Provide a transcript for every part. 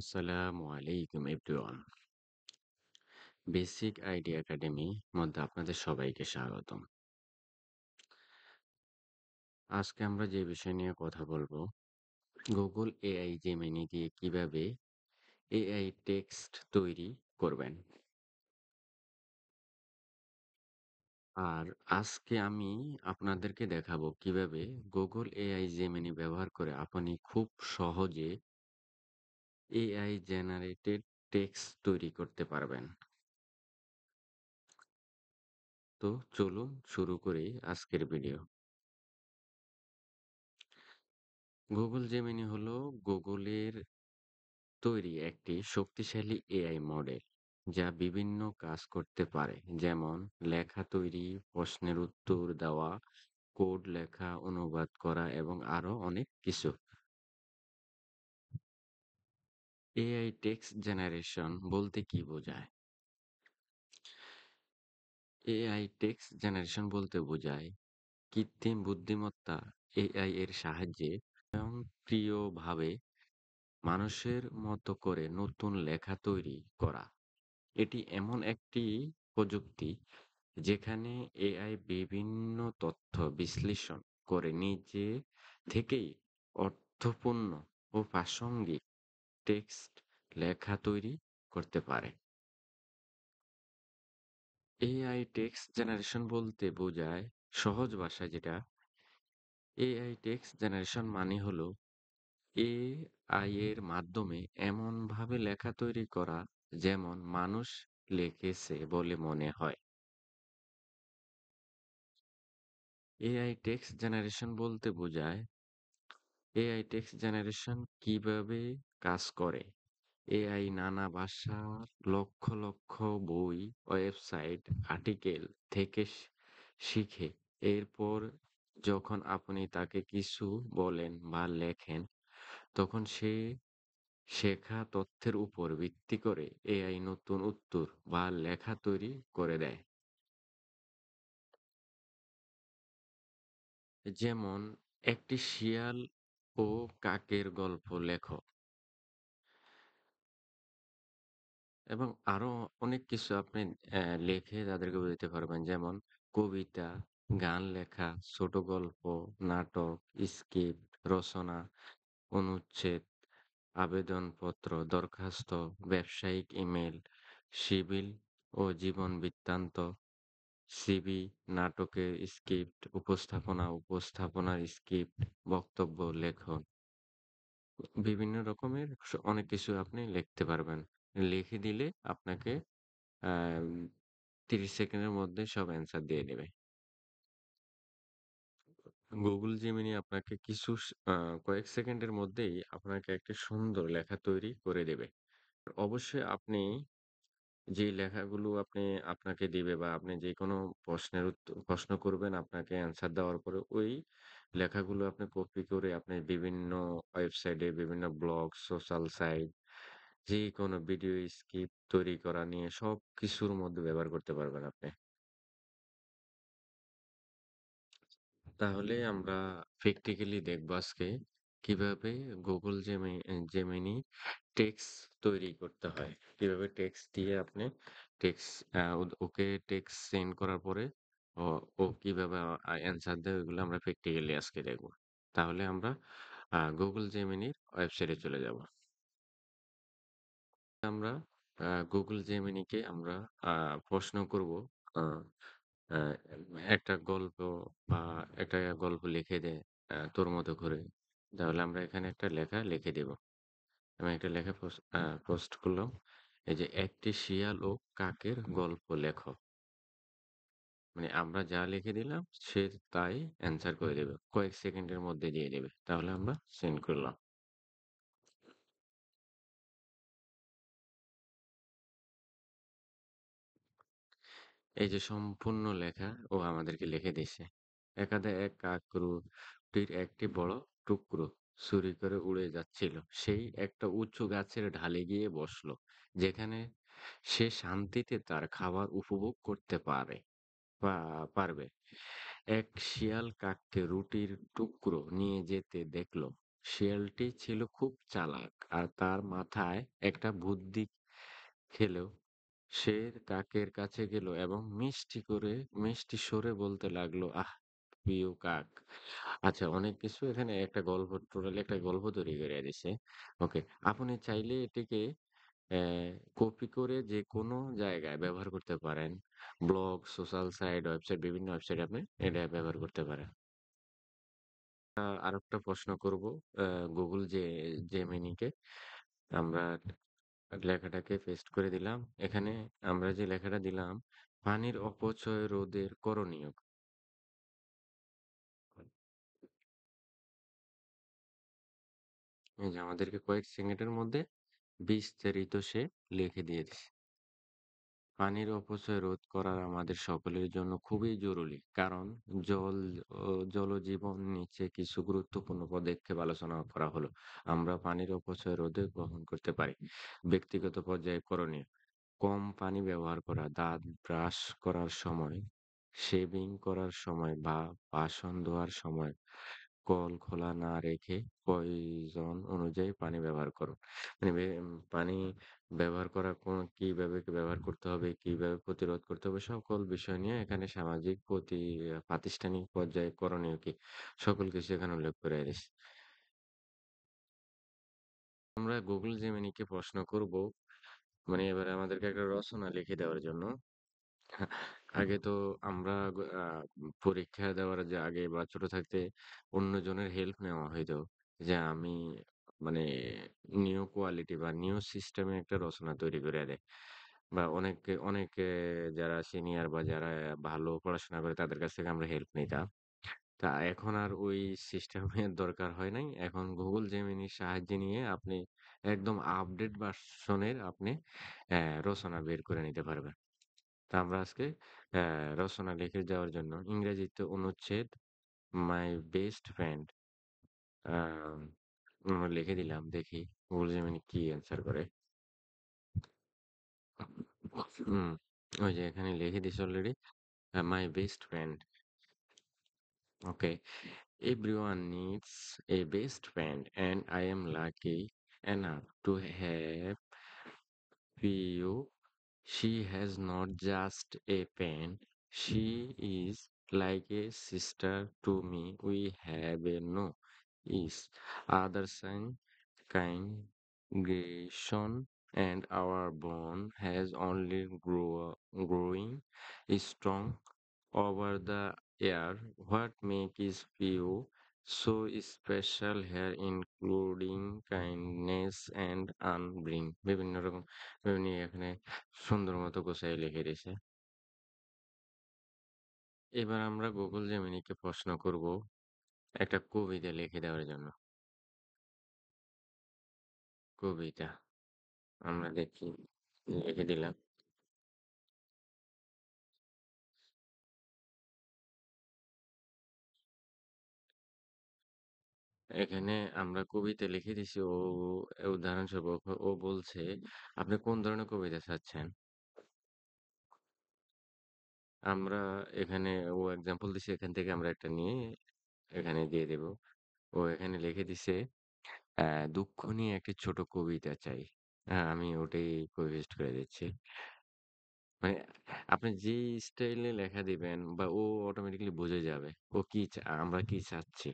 আসসালামু আলাইকুম everyone. Basic idea academy মধ্যে আপনাদের সবাইকে স্বাগতম। আজকে আমরা যে বিষয় নিয়ে কথা বলবো, গুগল এআই জেমিনি দিয়ে কিভাবে এআই টেক্সট তৈরি করবেন। আর আজকে আমি আপনাদেরকে দেখাবো কিভাবে গুগল এআই জেমিনি ব্যবহার করে আপনি খুব সহজে এআই জেনারেটেড টেক্সট তৈরি করতে পারবেন। তো চলুন শুরু করি আজকের ভিডিও। গুগল জেমিনি হলো গুগলের তৈরি একটি শক্তিশালী এআই মডেল যা বিভিন্ন কাজ করতে পারে, যেমন লেখা তৈরি, প্রশ্নের উত্তর দেওয়া, কোড লেখা, অনুবাদ করা এবং আরো অনেক কিছু। এআই টেক্সট জেনারেশন বলতে কি বোঝায়? এআই টেক্সট জেনারেশন বলতে বোঝায় কৃত্রিম বুদ্ধিমত্তা এআই এর সাহায্যে স্বয়ংক্রিয়ভাবে মানুষের মতো করে নতুন লেখা তৈরি করা। এটি এমন একটি প্রযুক্তি যেখানে এআই বিভিন্ন তথ্য বিশ্লেষণ করে নিজে থেকেই অর্থপূর্ণ ও প্রাসঙ্গিক টেক্সট লেখা তৈরি করতে পারে। এআই টেক্সট জেনারেশন বলতে বোঝায়, সহজ ভাষায় যেটা, এআই টেক্সট জেনারেশন মানে হলো এআই এর মাধ্যমে এমনভাবে লেখা তৈরি করা যেমন মানুষ লিখেছে বলে মনে হয়। এআই টেক্সট জেনারেশন বলতে বোঝায় এআই টেক্সট জেনারেশন কিভাবে কাজ করে। এআই নানা ভাষার লক্ষ লক্ষ বই, ওয়েবসাইট, আর্টিকেল থেকে শিখে। এরপর যখন আপনি তাকে কিছু বলেন বা লেখেন, তখন সে শেখা তথ্যের উপর ভিত্তি করে এআই নতুন উত্তর বা লেখা তৈরি করে দেয়। যেমন একটি শিয়াল ও কাকের গল্প লেখো, এবং আরো অনেক কিছু আপনি লিখে তাদেরকে দিতে পারবেন। যেমন কবিতা, গান লেখা, ছোট গল্প, নাটক, স্ক্রিপ্ট রচনা, অনুচ্ছেদ, আবেদনপত্র, দরখাস্ত, ব্যবসায়িক ইমেল, সিভিল ও জীবন বৃত্তান্ত, সিভি, নাটকের স্ক্রিপ্ট, উপস্থাপনার স্ক্রিপ্ট, বক্তব্য লেখন। বিভিন্ন রকমের অনেক কিছু আপনি লিখতে পারবেন। লিখে দিলে আপনাকে আ ৩০ সেকেন্ডের মধ্যে সব অ্যান্সার দিয়ে দেবে। Google Gemini আপনাকে কিছু কয়েক সেকেন্ডের মধ্যেই আপনাকে একটা সুন্দর লেখা তৈরি করে দেবে। অবশ্যই আপনি যে লেখাগুলো আপনাকে দিবে বা আপনি যেকোনো প্রশ্ন করবেন, আপনাকে অ্যান্সার দেওয়ার পরে ওই লেখাগুলো আপনি কপি করে আপনি বিভিন্ন ওয়েবসাইটে, বিভিন্ন ব্লগ, সোশ্যাল সাইট, যেকোনো ভিডিও স্ক্রিপ্ট তৈরি করা নিয়ে সবকিছুর মধ্যে ব্যবহার করতে পারবেন আপনি। তাহলে আমরা প্র্যাকটিক্যালি দেখবো আজকে কিভাবে গুগল জেমিনি টেক্সট তৈরি করতে হয়। কিভাবে টেক্সট দিয়ে আপনি টেক্সট ওকে টেক্সট সেন্ড করার পরে ও ও কিভাবে অ্যান্সার দেয়, ওইগুলো আমরা প্র্যাকটিক্যালি আজকে দেখবো। তাহলে আমরা গুগল জেমিনির ওয়েবসাইটে চলে যাব। আমরা গুগল জেমিনিকে আমরা প্রশ্ন করব, আ আ একটা গল্প বা একটা গল্প লিখে দে তোর মতো করে। তাহলে আমরা এখানে একটা লেখা লিখে দেব। আমি একটা লেখা পোস্ট করলাম। এই যে, একটি শিয়াল ও কাকের গল্প লেখো। মানে আমরা যা লিখে দিলাম সে তাই অ্যান্সার করে দেবে। কয়েক সেকেন্ডের মধ্যে দিয়ে দেবে। তাহলে আমরা সেন্ড করলাম। এই যে সম্পূর্ণ লেখা ও আমাদেরকে লিখে দিছে। এক কাক রুটির একটি বড় টুকরো চুরি করে উড়ে যাচ্ছিল। সেই একটা উঁচু গাছের ঢালে গিয়ে বসলো, যেখানে সে শান্তিতে তার খাবার উপভোগ করতে পারবে। এক শিয়াল কাককে রুটির টুকরো নিয়ে যেতে দেখলো। শিয়ালটি ছিল খুব চালাক আর তার মাথায় একটা বুদ্ধি খেলো। সে কাকের কাছে গেল এবং মিষ্টি স্বরে বলতে লাগলো, আহ প্রিয় কাক। আচ্ছা, অনেক কিছু এখানে একটা গল্প, টোটালি একটা গল্প তৈরি করে দিছে। ওকে, আপনি চাইলে এটিকে কপি করে যে কোনো জায়গায় ব্যবহার করতে পারেন। ব্লগ, সোশ্যাল সাইট, ওয়েবসাইট, বিভিন্ন ওয়েবসাইটে আপনি এটা ব্যবহার করতে পারেন। আরেকটা প্রশ্ন করব গুগল জেমিনিকে। আমরা লেখাটাকে পেস্ট করে দিলাম। এখানে আমরা যে লেখাটা দিলাম, পানির অপচয় রোধের করণীয়। এই যে আমাদেরকে কয়েক সেকেন্ডের মধ্যে বিস্তারিত সে লিখে দিয়ে দিছে। পানির অপচয় রোধ করা আমাদের সকলের জন্য খুবই জরুরি। কারণ জল জলজীবন নিচে কিছু গুরুত্বপূর্ণ পদক্ষেপ আলোচনা করা হলো। আমরা পানির অপচয় রোধে গ্রহণ করতে পারি। ব্যক্তিগত পর্যায়ে করণীয়: কম পানি ব্যবহার করা, দাঁত ব্রাশ করার সময়, শেভিং করার সময় বা বাসন ধোয়ার সময় কল খোলা না রেখে প্রয়োজন অনুযায়ী পানি ব্যবহার করুন। মানে পানি ব্যবহার করা কিভাবে ব্যবহার করতে হবে, কিভাবে প্রতিরোধ করতে হবে, সকল বিষয় নিয়ে এখানে সামাজিক প্রাতিষ্ঠানিক পর্যায়ে করণীয় কি, সকল কিছু এখানে উল্লেখ করে দিয়েছে। আমরা গুগল জেমিনিকে প্রশ্ন করব, মানে এবারে আমাদেরকে একটা রচনা লিখে দেওয়ার জন্য। আগে তো আমরা পরীক্ষা দেওয়ার যে আগে বা ছোট থাকতে অন্যজনের হেল্প নেওয়া হইতো। যে আমি মানে নিউ কোয়ালিটি বা নিউ সিস্টেমে একটা রচনা তৈরি করে দেয়। বা অনেকে যারা সিনিয়র বা যারা ভালো পড়াশোনা করে তাদের কাছ থেকে আমরা হেল্প নিতাম। তা এখন আর ওই সিস্টেমের দরকার হয় নাই। এখন Google Gemini র সাহায্য নিয়ে আপনি একদম আপডেট ভার্সনের আপনি রচনা বের করে নিতে পারবেন। তা আমরা আজকে অ্যা রচনা লিখে যাওয়ার জন্য ইংরেজিতে অনুচ্ছেদ মাই বেস্ট ফ্রেন্ড আম আমরা লিখে দিলাম। দেখি Google Gemini কি অ্যান্সার করে। হুম, ওই যে এখানে লিখে দিছে already my best friend. Okay. Everyone needs a best friend, and I am lucky enough to have you. She has not just a friend, she is like a sister to me. We have a no is other sign congregation, and our bond has only growing strong over the air. What makes you so special here, including kindness and unbring বিভিন্ন রকম বিভিন্ন এখানে সুন্দর মতো গোছায় লিখে দিয়েছে। এবার আমরা গুগল জেমিনিকে প্রশ্ন করব একটা কবিতা লিখে দেওয়ার জন্য। কবিতা আমরা দেখি, লিখে দিলাম। এখানে আমরা কবিতা লিখে দিছি। উদাহরণস্বরূপ ও বলছে, আপনি কোন ধরনের কবিতা চাচ্ছেন? আমরা এখানে ও এক্সাম্পল দিছে, এখান থেকে আমরা একটা নিয়ে এখানে দিয়ে দেব। ও এখানে লিখে দিছে, দুঃখ নিয়ে একটি ছোট কবিতা চাই। আমি ওটাই পেস্ট করে দিচ্ছি। মানে আপনি যেই স্টাইলে লেখা দিবেন বা ও অটোমেটিক্যালি বুঝে যাবে। ও কি আমরা কি চাচ্ছি।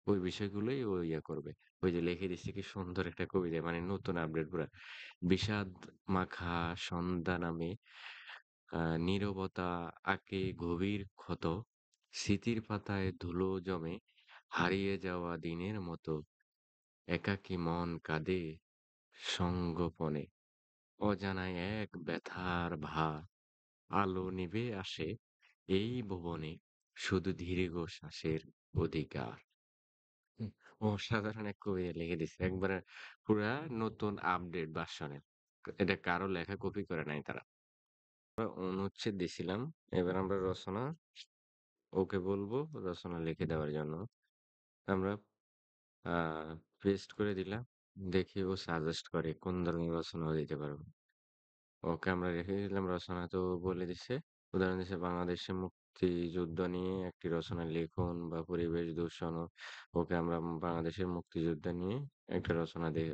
ওই বিষয়গুলোই ও করবে। ওই যে লিখে দিচ্ছে কি সুন্দর একটা কবিতা, মানে নতুন আপডেট পুরা। বিষাদ মাখা সন্ধ্যা নামে নীরবতা আঁকে গভীর ক্ষত, স্মৃতির পাতায় ধুলো জমে হারিয়ে যাওয়া দিনের মতো, একাকী মন কাঁদে সঙ্গোপনে, অজানায় এক ব্যথার ভার, আলো নিভে আসে এই ভুবনে, শুধু ধীরে গো শ্বাসের অধিকার। হুম, অসাধারণ এক কবিতা লিখে দিছে একবারে, পুরা নতুন আপডেট ভার্সনের। এটা কারো লেখা কপি করে নাই তারা। অনুচ্ছেদ দিছিলাম। এবার আমরা রচনা ওকে বলবো রচনা লিখে দেওয়ার জন্য। আমরা পেস্ট করে দিলাম। দেখি ও সাজেস্ট করে কোন ধরনের রচনা ও দিতে পারবো। ওকে আমরা রেখে দিলাম রচনা, তো ও বলে দিছে, উদাহরণ দিছে, বাংলাদেশে মুক্তিযুদ্ধ নিয়ে একটি রচনা লিখুন বা পরিবেশ দূষণ ওকে আমরা বাংলাদেশের মুক্তিযুদ্ধ নিয়ে একটা রচনা দিয়ে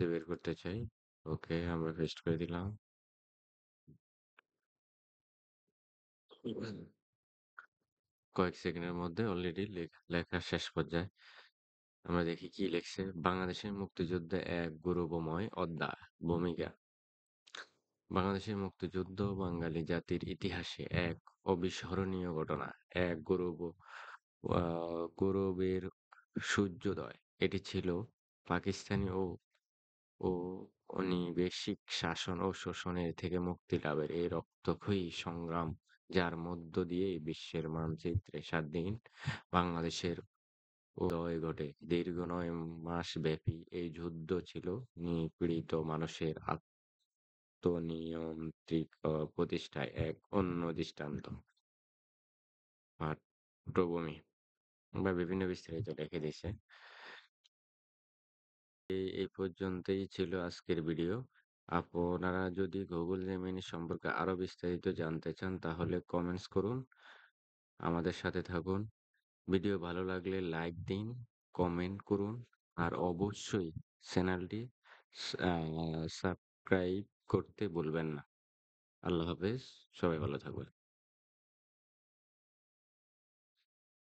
বের করতে চাই। ওকে আমরা পেস্ট করে দিলাম। কয়েক সেকেন্ডের মধ্যে অলরেডি লেখার শেষ পর্যায়ে। আমরা দেখি কি লিখছে। বাংলাদেশের মুক্তিযুদ্ধে এক গৌরবময় অধ্যায় ভূমিকা। বাংলাদেশের মুক্তিযুদ্ধ বাঙালি জাতির ইতিহাসে এক অবিস্মরণীয় ঘটনা, এক গৌরবের সূর্যোদয়। এটি ছিল পাকিস্তানি ও ঔপনিবেশিক শাসন ও শোষণের থেকে মুক্তি লাভের এই রক্তক্ষয়ী সংগ্রাম, যার মধ্য দিয়ে বিশ্বের মানচিত্রে স্বাধীন বাংলাদেশের উদয় ঘটে। দীর্ঘ ৯ মাস ব্যাপী এই যুদ্ধ ছিল নিপীড়িত মানুষের আত্মনিয়ন্ত্রিত প্রতিষ্ঠায় এক অন্য দৃষ্টান্ত। পাঠ্যভূমি বা বিভিন্ন বিস্তারিত লিখে দিয়েছে। এই পর্যন্তই ছিল আজকের ভিডিও। আপনারা যদি গুগল জেমিনি সম্পর্কে আরো বিস্তারিত জানতে চান তাহলে কমেন্টস করুন, আমাদের সাথে থাকুন। ভিডিও ভালো লাগলে লাইক দিন, কমেন্ট করুন আর অবশ্যই চ্যানেলটি সাবস্ক্রাইব করতে ভুলবেন না। আল্লাহ হাফেজ, সবাই ভালো থাকবেন।